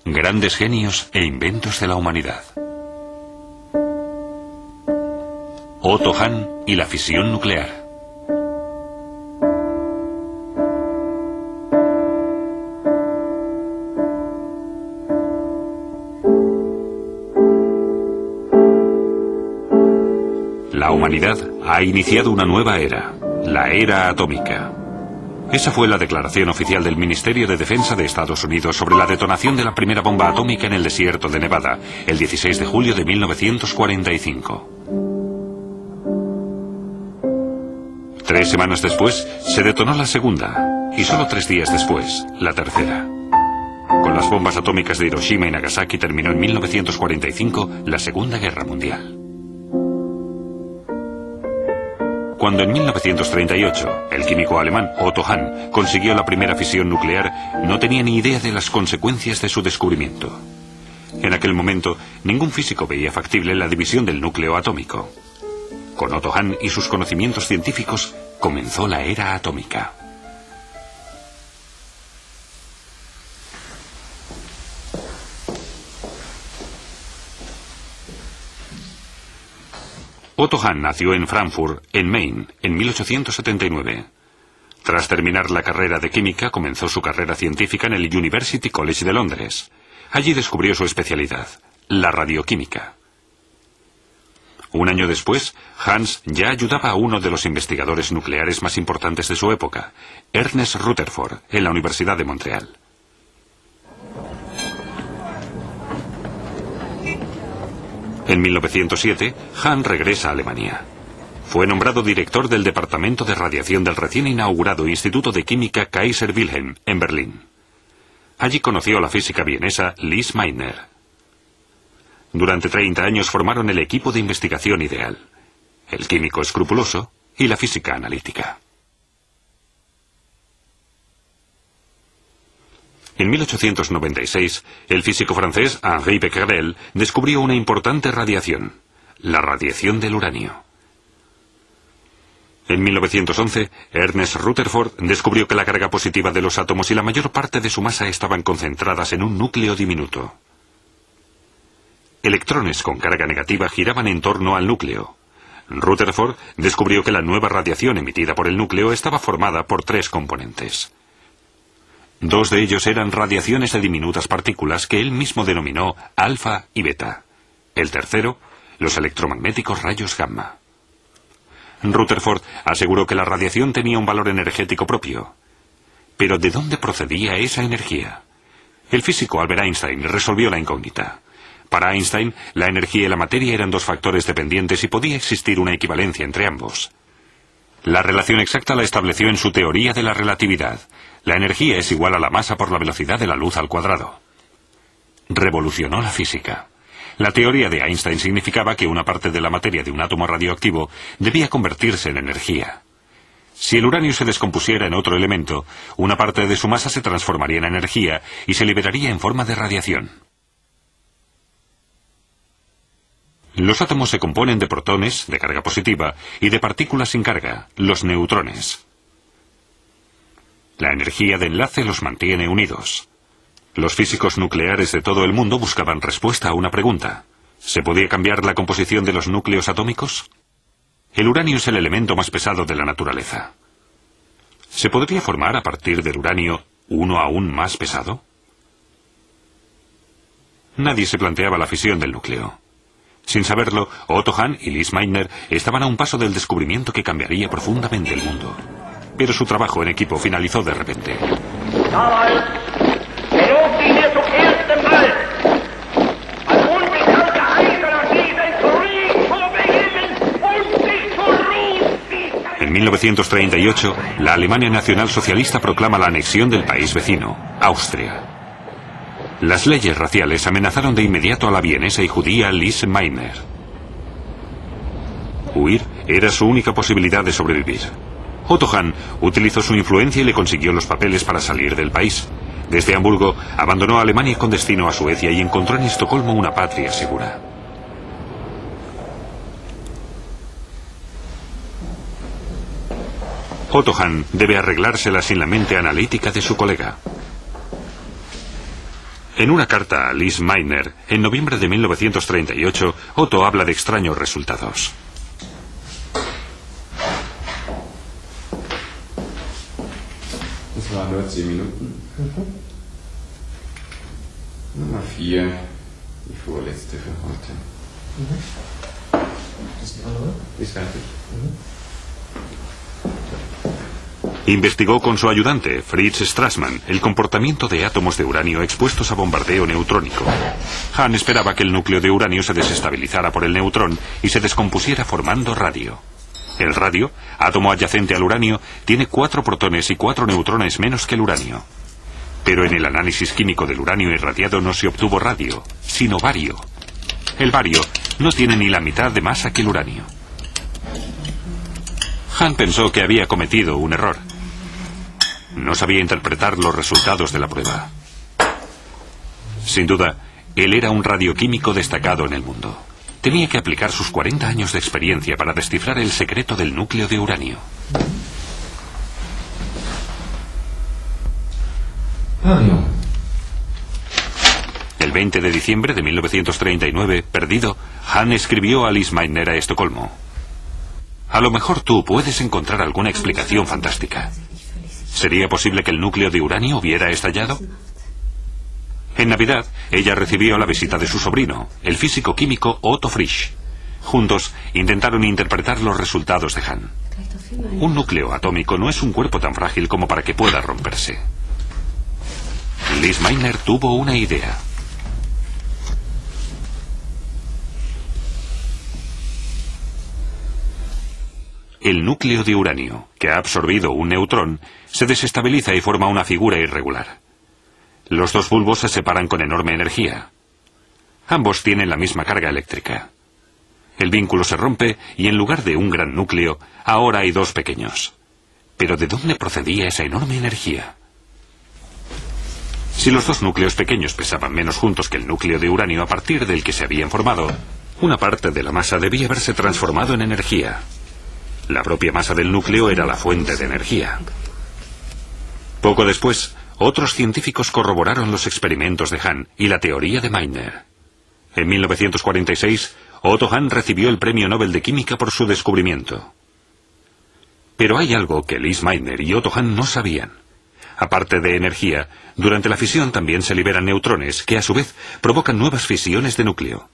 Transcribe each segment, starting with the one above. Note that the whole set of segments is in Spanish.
Grandes genios e inventos de la humanidad. Otto Hahn y la fisión nuclear. La humanidad ha iniciado una nueva era, la era atómica. Esa fue la declaración oficial del Ministerio de Defensa de Estados Unidos sobre la detonación de la primera bomba atómica en el desierto de Nevada, el 16 de julio de 1945. 3 semanas después, se detonó la segunda, y solo 3 días después, la tercera. Con las bombas atómicas de Hiroshima y Nagasaki terminó en 1945 la Segunda Guerra Mundial. Cuando en 1938 el químico alemán Otto Hahn consiguió la primera fisión nuclear, no tenía ni idea de las consecuencias de su descubrimiento. En aquel momento, ningún físico veía factible la división del núcleo atómico. Con Otto Hahn y sus conocimientos científicos, comenzó la era atómica. Otto Hahn nació en Frankfurt, en Maine, en 1879. Tras terminar la carrera de química, comenzó su carrera científica en el University College de Londres. Allí descubrió su especialidad, la radioquímica. Un año después, Hans ya ayudaba a uno de los investigadores nucleares más importantes de su época, Ernest Rutherford, en la Universidad de Montreal. En 1907, Hahn regresa a Alemania. Fue nombrado director del Departamento de Radiación del recién inaugurado Instituto de Química Kaiser Wilhelm, en Berlín. Allí conoció a la física vienesa Lise Meitner. Durante 30 años formaron el equipo de investigación ideal, el químico escrupuloso y la física analítica. En 1896, el físico francés Henri Becquerel descubrió una importante radiación, la radiación del uranio. En 1911, Ernest Rutherford descubrió que la carga positiva de los átomos y la mayor parte de su masa estaban concentradas en un núcleo diminuto. Electrones con carga negativa giraban en torno al núcleo. Rutherford descubrió que la nueva radiación emitida por el núcleo estaba formada por 3 componentes. 2 de ellos eran radiaciones de diminutas partículas que él mismo denominó alfa y beta. El tercero, los electromagnéticos rayos gamma. Rutherford aseguró que la radiación tenía un valor energético propio. Pero ¿de dónde procedía esa energía? El físico Albert Einstein resolvió la incógnita. Para Einstein, la energía y la materia eran 2 factores dependientes y podía existir una equivalencia entre ambos. La relación exacta la estableció en su teoría de la relatividad. La energía es igual a la masa por la velocidad de la luz al cuadrado. Revolucionó la física. La teoría de Einstein significaba que una parte de la materia de un átomo radioactivo debía convertirse en energía. Si el uranio se descompusiera en otro elemento, una parte de su masa se transformaría en energía y se liberaría en forma de radiación. Los átomos se componen de protones, de carga positiva, y de partículas sin carga, los neutrones. La energía de enlace los mantiene unidos. Los físicos nucleares de todo el mundo buscaban respuesta a una pregunta. ¿Se podía cambiar la composición de los núcleos atómicos? El uranio es el elemento más pesado de la naturaleza. ¿Se podría formar a partir del uranio uno aún más pesado? Nadie se planteaba la fisión del núcleo. Sin saberlo, Otto Hahn y Lise Meitner estaban a un paso del descubrimiento que cambiaría profundamente el mundo. Pero su trabajo en equipo finalizó de repente. En 1938, la Alemania nacionalsocialista proclama la anexión del país vecino, Austria. Las leyes raciales amenazaron de inmediato a la vienesa y judía Lise Meitner. Huir era su única posibilidad de sobrevivir. Otto Hahn utilizó su influencia y le consiguió los papeles para salir del país. Desde Hamburgo abandonó Alemania con destino a Suecia y encontró en Estocolmo una patria segura. Otto Hahn debe arreglársela sin la mente analítica de su colega. En una carta a Lise Meitner, en noviembre de 1938, Otto habla de extraños resultados. Das waren nur 10 Minuten. Nummer 4, die vorletzte für heute. Das ist die andere? Ist fertig. Investigó con su ayudante, Fritz Strassmann, el comportamiento de átomos de uranio expuestos a bombardeo neutrónico. Hahn esperaba que el núcleo de uranio se desestabilizara por el neutrón y se descompusiera formando radio. El radio, átomo adyacente al uranio, tiene 4 protones y 4 neutrones menos que el uranio. Pero en el análisis químico del uranio irradiado no se obtuvo radio, sino bario. El bario no tiene ni la mitad de masa que el uranio. Hahn pensó que había cometido un error. No sabía interpretar los resultados de la prueba. Sin duda, él era un radioquímico destacado en el mundo. Tenía que aplicar sus 40 años de experiencia para descifrar el secreto del núcleo de uranio. El 20 de diciembre de 1939, perdido, Hahn escribió a Lise Meitner a Estocolmo. A lo mejor tú puedes encontrar alguna explicación fantástica. ¿Sería posible que el núcleo de uranio hubiera estallado? En Navidad, ella recibió la visita de su sobrino, el físico químico Otto Frisch. Juntos, intentaron interpretar los resultados de Hahn. Un núcleo atómico no es un cuerpo tan frágil como para que pueda romperse. Lise Meitner tuvo una idea. El núcleo de uranio, que ha absorbido un neutrón, se desestabiliza y forma una figura irregular. Los dos bulbos se separan con enorme energía. Ambos tienen la misma carga eléctrica. El vínculo se rompe y en lugar de un gran núcleo, ahora hay 2 pequeños. ¿Pero de dónde procedía esa enorme energía? Si los 2 núcleos pequeños pesaban menos juntos que el núcleo de uranio a partir del que se habían formado, una parte de la masa debía haberse transformado en energía. La propia masa del núcleo era la fuente de energía. Poco después, otros científicos corroboraron los experimentos de Hahn y la teoría de Meitner. En 1946, Otto Hahn recibió el Premio Nobel de Química por su descubrimiento. Pero hay algo que Lise Meitner y Otto Hahn no sabían. Aparte de energía, durante la fisión también se liberan neutrones que a su vez provocan nuevas fisiones de núcleo.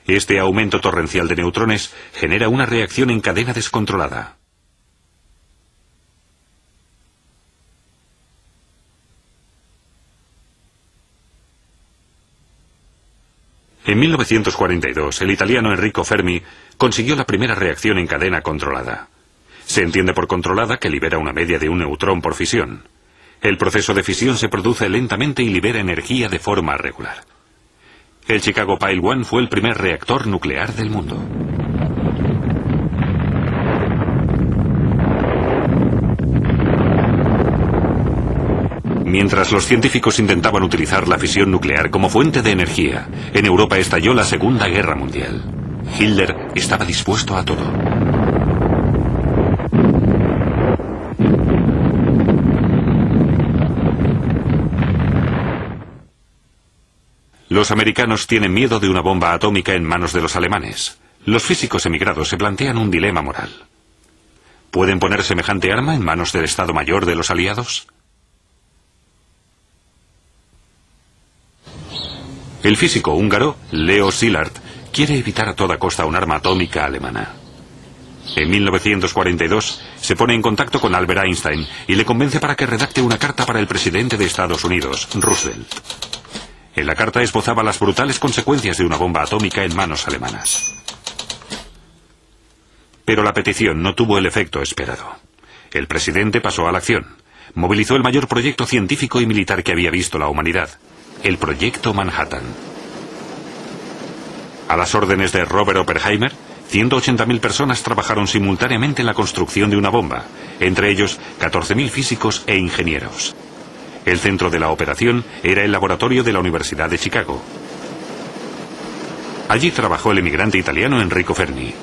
Este aumento torrencial de neutrones genera una reacción en cadena descontrolada. En 1942, el italiano Enrico Fermi consiguió la primera reacción en cadena controlada. Se entiende por controlada que libera una media de un neutrón por fisión. El proceso de fisión se produce lentamente y libera energía de forma regular. El Chicago Pile 1 fue el primer reactor nuclear del mundo. Mientras los científicos intentaban utilizar la fisión nuclear como fuente de energía, en Europa estalló la Segunda Guerra Mundial. Hitler estaba dispuesto a todo. Los americanos tienen miedo de una bomba atómica en manos de los alemanes. Los físicos emigrados se plantean un dilema moral. ¿Pueden poner semejante arma en manos del Estado Mayor de los aliados? El físico húngaro, Leo Szilard, quiere evitar a toda costa un arma atómica alemana. En 1942 se pone en contacto con Albert Einstein y le convence para que redacte una carta para el presidente de Estados Unidos, Roosevelt. En la carta esbozaba las brutales consecuencias de una bomba atómica en manos alemanas. Pero la petición no tuvo el efecto esperado. El presidente pasó a la acción. Movilizó el mayor proyecto científico y militar que había visto la humanidad, el Proyecto Manhattan. A las órdenes de Robert Oppenheimer, 180.000 personas trabajaron simultáneamente en la construcción de una bomba, entre ellos 14.000 físicos e ingenieros. El centro de la operación era el laboratorio de la Universidad de Chicago. Allí trabajó el emigrante italiano Enrico Fermi.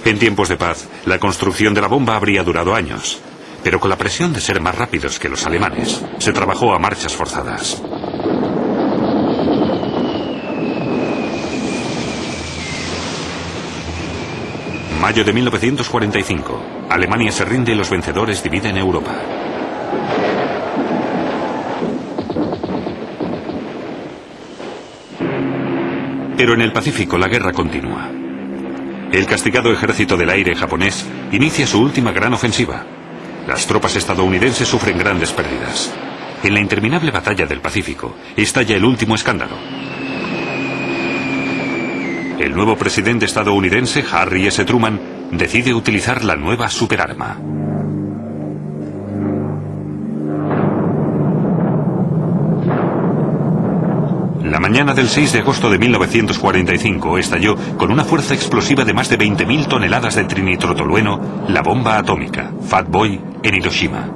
En tiempos de paz, la construcción de la bomba habría durado años, pero con la presión de ser más rápidos que los alemanes, se trabajó a marchas forzadas. Mayo de 1945. Alemania se rinde y los vencedores dividen Europa. Pero en el Pacífico la guerra continúa. El castigado ejército del aire japonés inicia su última gran ofensiva. Las tropas estadounidenses sufren grandes pérdidas. En la interminable batalla del Pacífico estalla el último escándalo. El nuevo presidente estadounidense, Harry S. Truman, decide utilizar la nueva superarma. La mañana del 6 de agosto de 1945 estalló con una fuerza explosiva de más de 20.000 toneladas de trinitrotolueno la bomba atómica, Fat Boy, en Hiroshima.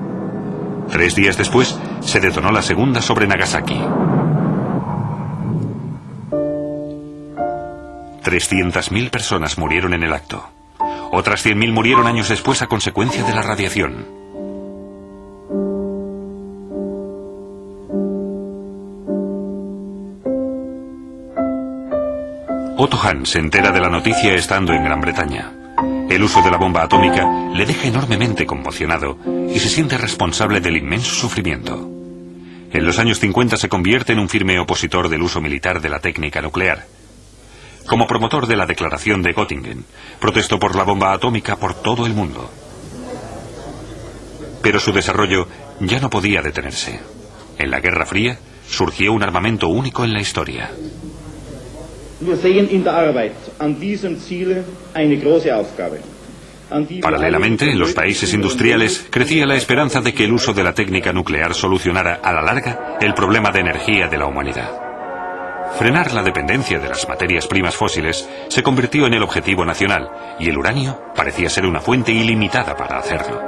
3 días después se detonó la segunda sobre Nagasaki. 300.000 personas murieron en el acto. Otras 100.000 murieron años después a consecuencia de la radiación. Otto Hahn se entera de la noticia estando en Gran Bretaña. El uso de la bomba atómica le deja enormemente conmocionado y se siente responsable del inmenso sufrimiento. En los años 50 se convierte en un firme opositor del uso militar de la técnica nuclear. Como promotor de la declaración de Göttingen, protestó por la bomba atómica por todo el mundo. Pero su desarrollo ya no podía detenerse. En la Guerra Fría surgió un armamento único en la historia. Paralelamente, en los países industriales crecía la esperanza de que el uso de la técnica nuclear solucionara a la larga el problema de energía de la humanidad. Frenar la dependencia de las materias primas fósiles se convirtió en el objetivo nacional y el uranio parecía ser una fuente ilimitada para hacerlo.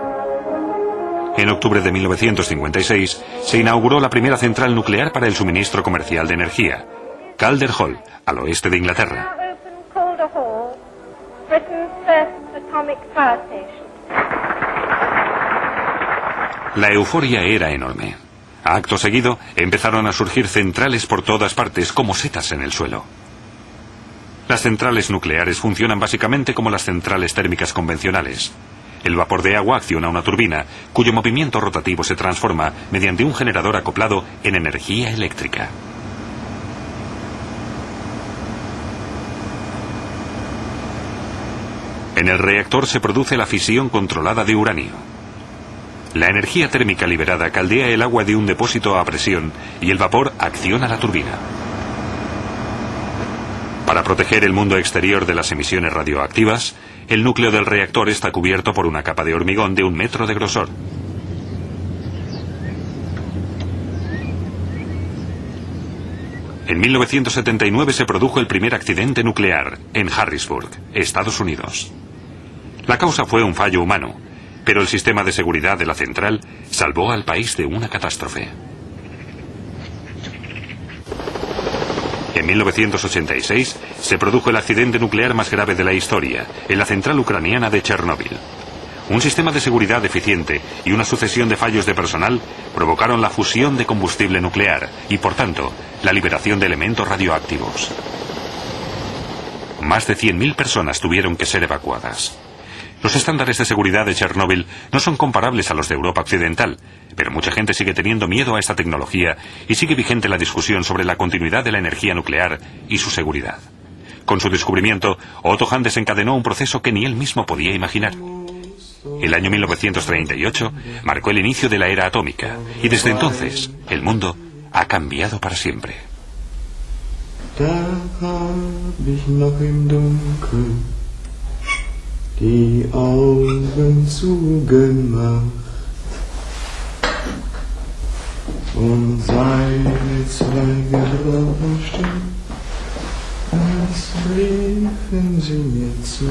En octubre de 1956 se inauguró la primera central nuclear para el suministro comercial de energía, Calder Hall, al oeste de Inglaterra. La euforia era enorme. Acto seguido, empezaron a surgir centrales por todas partes como setas en el suelo. Las centrales nucleares funcionan básicamente como las centrales térmicas convencionales. El vapor de agua acciona una turbina, cuyo movimiento rotativo se transforma mediante un generador acoplado en energía eléctrica. En el reactor se produce la fisión controlada de uranio. La energía térmica liberada caldea el agua de un depósito a presión y el vapor acciona la turbina. Para proteger el mundo exterior de las emisiones radioactivas, el núcleo del reactor está cubierto por una capa de hormigón de 1 metro de grosor. En 1979 se produjo el primer accidente nuclear en Harrisburg, Estados Unidos. La causa fue un fallo humano, pero el sistema de seguridad de la central salvó al país de una catástrofe. En 1986 se produjo el accidente nuclear más grave de la historia, en la central ucraniana de Chernóbil. Un sistema de seguridad deficiente y una sucesión de fallos de personal provocaron la fusión de combustible nuclear y, por tanto, la liberación de elementos radioactivos. Más de 100.000 personas tuvieron que ser evacuadas. Los estándares de seguridad de Chernóbil no son comparables a los de Europa occidental, pero mucha gente sigue teniendo miedo a esta tecnología y sigue vigente la discusión sobre la continuidad de la energía nuclear y su seguridad. Con su descubrimiento, Otto Hahn desencadenó un proceso que ni él mismo podía imaginar. El año 1938 marcó el inicio de la era atómica y desde entonces el mundo ha cambiado para siempre. Die Augen zugemacht und seine Zweige rauschten, als riefen sie mir zu.